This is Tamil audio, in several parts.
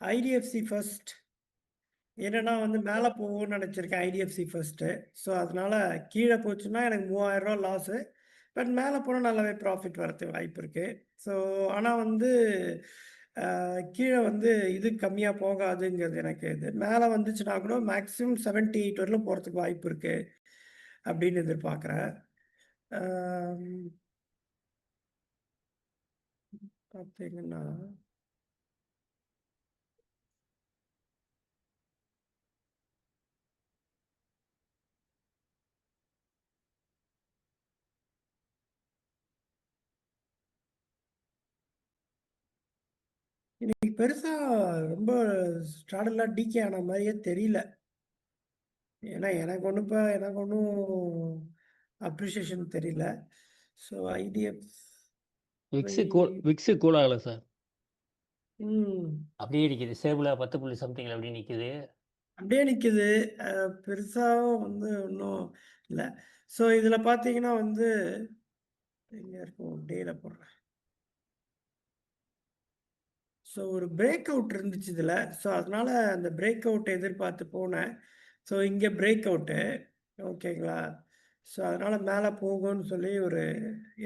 IDFC first. என்னன்னா வந்து மேல போகும்னு நெனச்சிருக்கேன் ஐடிஎஃப்சி ஃபர்ஸ்ட்டு. ஸோ, அதனால கீழ போச்சுன்னா எனக்கு ரூ. 3000 லாஸு. பட் மேல போனா நல்லாவே ப்ராஃபிட் வரதுக்கு வாய்ப்பு இருக்கு. ஸோ, ஆனா வந்து கீழ வந்து இது கம்மியா போகாதுங்கிறது எனக்கு இது. மேல வந்துச்சுன்னா கூட மேக்ஸிமம் 78 வரலும் போறதுக்கு வாய்ப்பு இருக்கு. அப்படின்னு எதிர்பார்க்குறேன். அம் பார்த்தீங்கன்னா இன்னைக்கு பெருசா ரொம்ப ஸ்டார்டெல்லாம் டீகே ஆன மாரியே தெரியல. ஏன்னா எனக்கு ஒண்ணும் அப்ரிசியேஷன் தெரியல. ஸோ ஐடிஎஃப் விக்ஸு கூல் ஆகல சார். ம். அப்படியே நிக்குது. ஸ்டேபிளா 10 புள்ளி சம்திங்ல அப்படியே நிக்குது. அப்படியே நிக்குது. பெருசாவும் வந்து ஒண்ணும் இல்ல. ஸோ இதுல பார்த்தீங்கன்னா வந்து எங்க இருக்கும் டேல போடுறேன். ஸோ ஒரு பிரேக் அவுட் இருந்துச்சு இதுல. ஸோ அதனால அந்த பிரேக் அவுட் எதிர்பார்த்து போனேன். ஸோ இங்க பிரேக் அவுட்டு. ஓகேங்களா? ஸோ அதனால மேல போகும்ன்னு சொல்லி ஒரு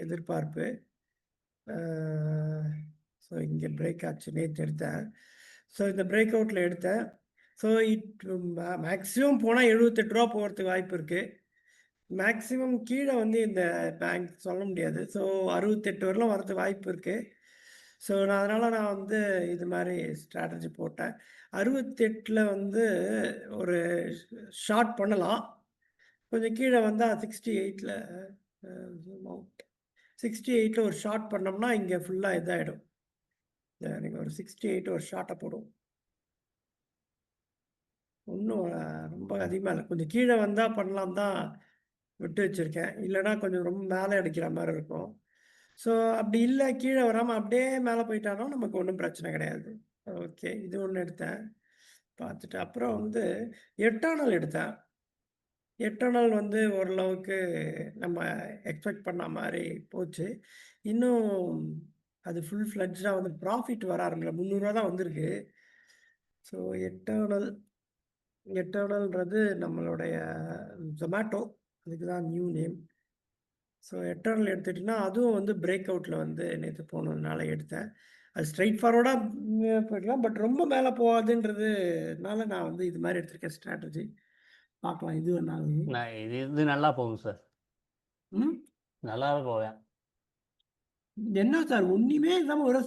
எதிர்பார்ப்பு. அ ஸோ இங்க பிரேக் ஆச்சு. நேத்து எடுத்தேன். ஸோ இந்த பிரேக் அவுட்ல எடுத்தேன். ஸோ மேக்ஸிமம் போனா ரூ. 78 போறதுக்கு வாய்ப்பு இருக்கு. மேக்ஸிமம் கீழ வந்து இந்த பேங்க் சொல்ல முடியாது. ஸோ 68 வரலும் வரதுக்கு வாய்ப்பு இருக்கு. ஸோ நான் வந்து இது மாரி ஸ்ட்ராட்டஜி போட்டேன். 68ல வந்து ஒரு ஷார்ட் பண்ணலாம். கொஞ்சம் கீழ வந்தா 68ல ஜூம் அவுட். 68ல ஒரு ஷார்ட் பண்ணோம்னா, இங்க ஃபுல்லா இதாயிடும். நீங்க ஒரு 68 ஒரு ஷார்ட்ட போடுவோம். ஒண்ணும் ரொம்ப அதிகமா இல்ல. கொஞ்சம் கீழ வந்தா பண்ணலாம் தான் விட்டு வச்சிருக்கேன். இல்லன்னா கொஞ்சம் ரொம்ப மேல அடிக்கிற மாரி இருக்கும். ஸோ அப்படி இல்ல கீழ வராம அப்படியே மேல போயிட்டாலும் நமக்கு ஒண்ணும் பிரச்சனை கிடையாது. ஓகே. இது ஒண்ணு எடுத்தேன். பார்த்துட்டு அப்புறம் வந்து எட்டர்னல் எடுத்தேன். எட்டர்னல் வந்து ஓரளவுக்கு நம்ம எக்ஸ்பெக்ட் பண்ண மாரி போச்சு. இன்னும் அது ஃபுல் ஃப்ளெட்ஜ்டா வந்து ப்ராஃபிட் வர ஆரம்பிக்கல. ரூ. 300 தான் வந்திருக்கு. ஸோ எட்டர்னல் எட்டர்னல்ன்றது நம்மளுடைய Zomato. அதுக்கு தான் நியூ நேம். ஸோ எட்டர்னல் எடுத்துட்டீங்கன்னா, அதுவும் வந்து பிரேக் அவுட்ல வந்து நேத்து போனதுனால எடுத்தேன். அது ஸ்ட்ரெய்ட் ஃபார்வர்டா போய்க்கலாம். பட் ரொம்ப மேல போகாதுன்றதுனால நான் வந்து இது மாரி எடுத்திருக்கேன் ஸ்ட்ராட்டஜி. பார்க்கலாம் இது என்னாகுதுன்னு. இது இது நல்லா போகும் சார். ம். நல்லாவே போவேன். என்ன சார் ஒண்ணுமே இல்லாம ஒரு